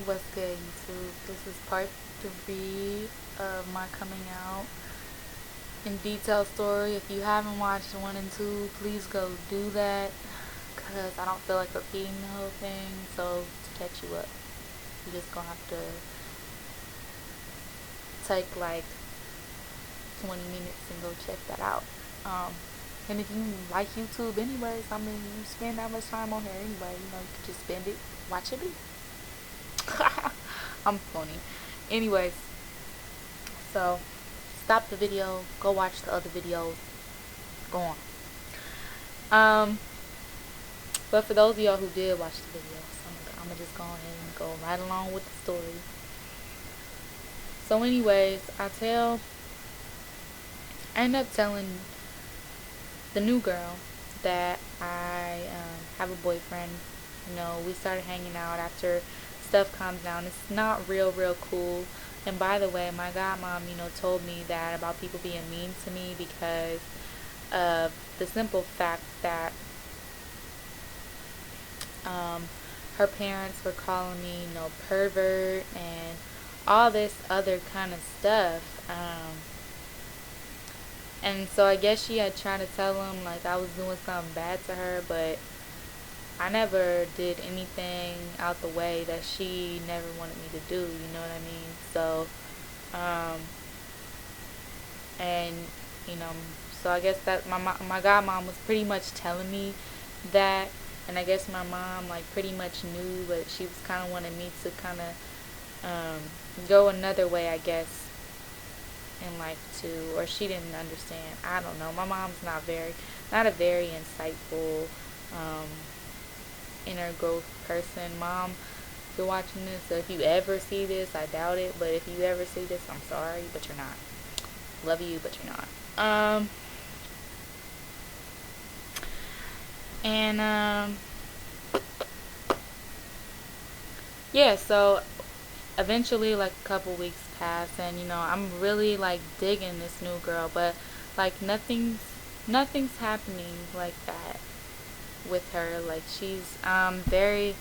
What's good, YouTube? This is part 3 of my coming out in detail story. If you haven't watched 1 and 2, please go do that because I don't feel like repeating the whole thing. So, to catch you up, you're just gonna have to take like 20 minutes and go check that out. Um, and if you like YouTube, anyways, I mean, you spend that much time on here anyway, you could just spend it, watch it be. I'm funny. Anyways, so stop the video, go watch the other videos, go on. But for those of y'all who did watch the videos, I'm gonna just go ahead and go right along with the story. So, anyways, I end up telling the new girl that I have a boyfriend. We started hanging out after stuff calms down. It's not real cool. And by the way, my godmom, told me that about people being mean to me because of the simple fact that her parents were calling me, pervert and all this other kind of stuff. And so I guess she had tried to tell him like I was doing something bad to her, but I never did anything out the way that she never wanted me to do, you know what I mean? So, and, you know, so I guess that my godmom was pretty much telling me that, and I guess my mom, like, pretty much knew, but she was kind of wanting me to kind of go another way, I guess, in life too, or she didn't understand. I don't know. My mom's not a very insightful, inner growth person. Mom, if you're watching this, so if you ever see this, I doubt it, but if you ever see this, I'm sorry, but you're not. Love you, but you're not. And yeah, so eventually, like, a couple weeks pass, and I'm really like digging this new girl, but like nothing's happening like that with her. Like, she's very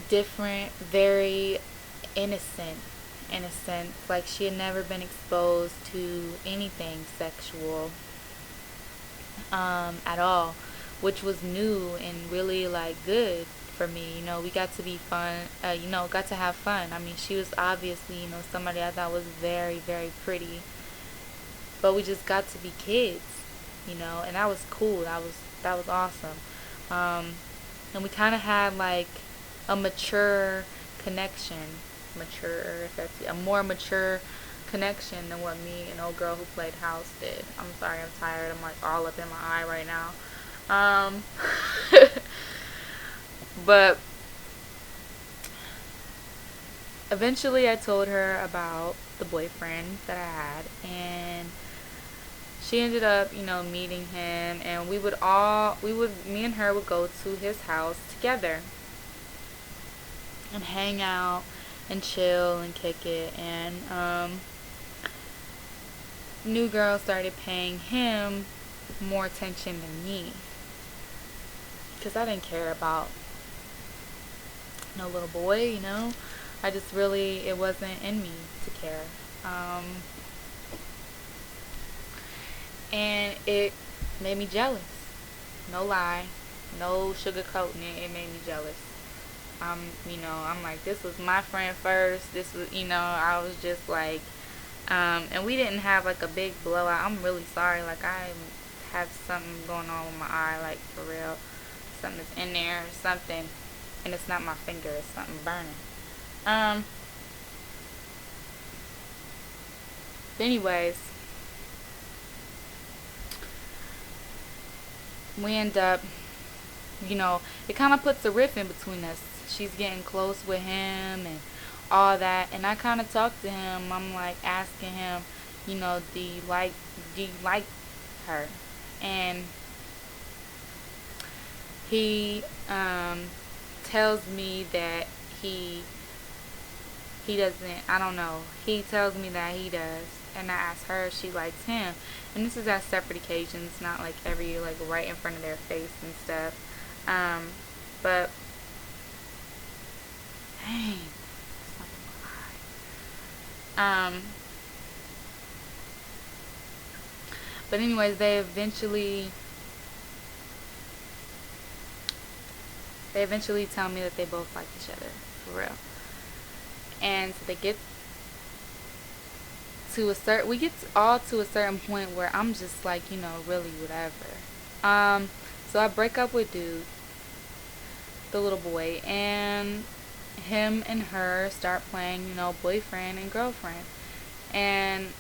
different, very innocent in a sense. Like, she had never been exposed to anything sexual at all, which was new and really like good for me. We got to be fun, got to have fun. I mean, she was obviously, somebody I thought was very pretty, but we just got to be kids, and that was cool. That was awesome. And we kind of had like a mature connection, a more mature connection than what me and old girl who played house did. I'm sorry, I'm tired. I'm like all up in my eye right now. But eventually I told her about the boyfriend that I had, and she ended up, meeting him, and me and her would go to his house together and hang out and chill and kick it. And new girl started paying him more attention than me, because I didn't care about no little boy. I just really, it wasn't in me to care. And it made me jealous. No lie, no sugarcoating it. It made me jealous. I'm like, this was my friend first. This was, I was just like, and we didn't have like a big blowout. I'm really sorry. Like, I have something going on with my eye, like, for real. Something's in there or something, and it's not my finger. It's something burning. But anyways, we end up, it kind of puts a rift in between us. She's getting close with him and all that, and I kind of talked to him. I'm like asking him, do you like her? And he tells me that he doesn't. I don't know. He tells me that he does, and I ask her if she likes him. And this is at separate occasions, not like like right in front of their face and stuff. But Dang. That's not gonna lie. But anyways, they eventually tell me that they both like each other, for real. And so we get all to a certain point where I'm just like, really whatever. So I break up with dude, the little boy, and him and her start playing, boyfriend and girlfriend. And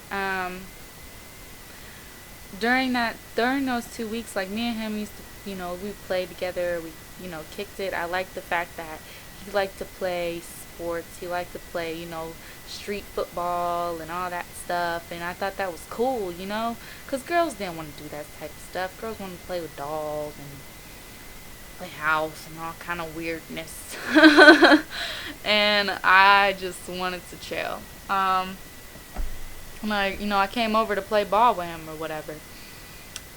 during those 2 weeks, like, me and him used to, we played together, we, kicked it. I liked the fact that he liked to play sports, he liked to play, street football and all that stuff, and I thought that was cool, because girls didn't want to do that type of stuff. Girls wanted to play with dolls and play house and all kind of weirdness. And I just wanted to chill. I came over to play ball with him or whatever.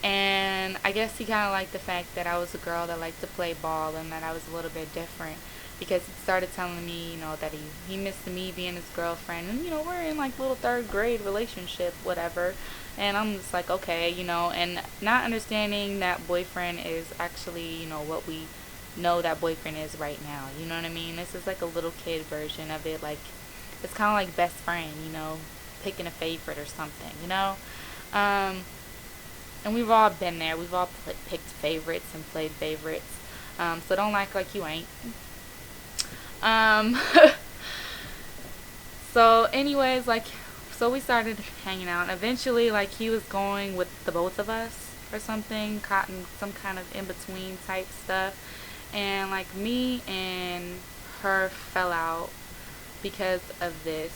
And I guess he kind of liked the fact that I was a girl that liked to play ball and that I was a little bit different, because he started telling me, that he missed me being his girlfriend. And, we're in like little 3rd grade relationship, whatever. And I'm just like, okay, and not understanding that boyfriend is actually, what we know that boyfriend is right now. You know what I mean? This is like a little kid version of it. Like, it's kind of like best friend, picking a favorite or something, and we've all been there. We've all picked favorites and played favorites. So don't act like you ain't. So anyways, so we started hanging out. Eventually, he was going with the both of us or something, cotton, some kind of in-between type stuff. And, me and her fell out because of this.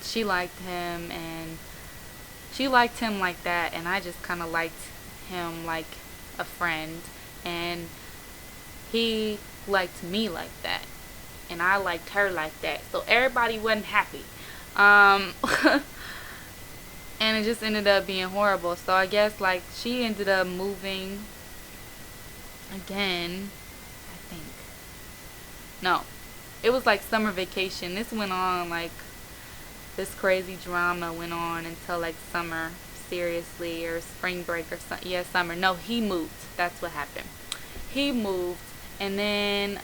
She liked him, and she liked him like that, and I just kind of liked him like a friend, and he liked me like that, and I liked her like that, so everybody wasn't happy. And it just ended up being horrible. So I guess she ended up moving again, I think. No, it was summer vacation. This went on this crazy drama went on until summer, seriously, or spring break or something. Yeah, summer. No, he moved. That's what happened. He moved, and then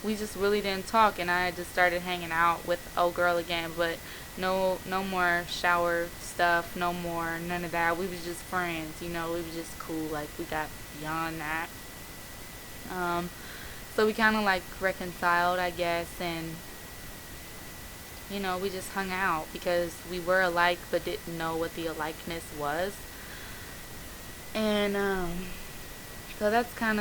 we just really didn't talk, and I just started hanging out with old girl again, but no more shower stuff, none of that. We was just friends, we was just cool. We got beyond that. So we kind of reconciled, I guess, and we just hung out because we were alike but didn't know what the alikeness was. And so that was kind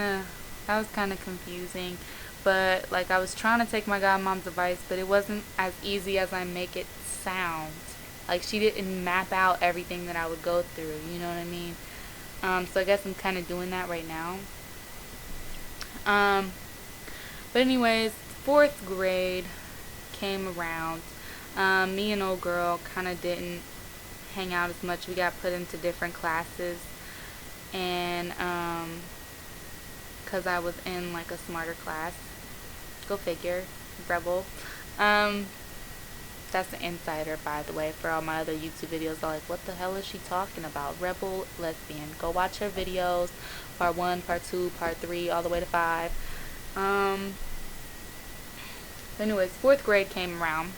of confusing. But I was trying to take my godmom's advice, but it wasn't as easy as I make it sound. She didn't map out everything that I would go through, you know what I mean? So I guess I'm kind of doing that right now. But anyways, 4th grade came around. Me and old girl kind of didn't hang out as much. We got put into different classes, and because I was in a smarter class. Go figure. Rebel. That's an insider, by the way, for all my other YouTube videos. They're like, what the hell is she talking about? Rebel lesbian. Go watch her videos. Part 1, part 2, part 3, all the way to 5. Anyways, 4th grade came around,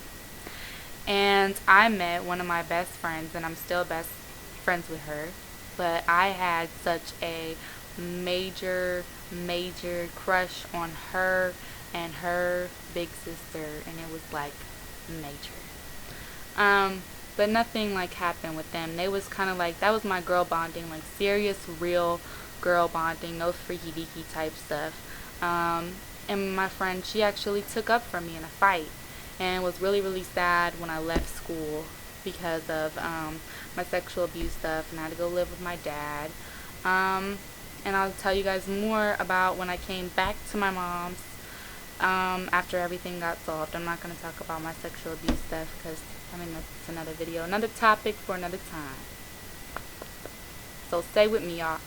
and I met one of my best friends, and I'm still best friends with her. But I had such a major crush on her and her big sister, and it was major. But nothing happened with them. They was kind of that was my girl bonding, serious, real girl bonding, no freaky deaky type stuff. And my friend, she actually took up for me in a fight, and it was really sad when I left school because of my sexual abuse stuff, and I had to go live with my dad. And I'll tell you guys more about when I came back to my mom's after everything got solved. I'm not going to talk about my sexual abuse stuff because that's another video, another topic for another time. So stay with me, y'all.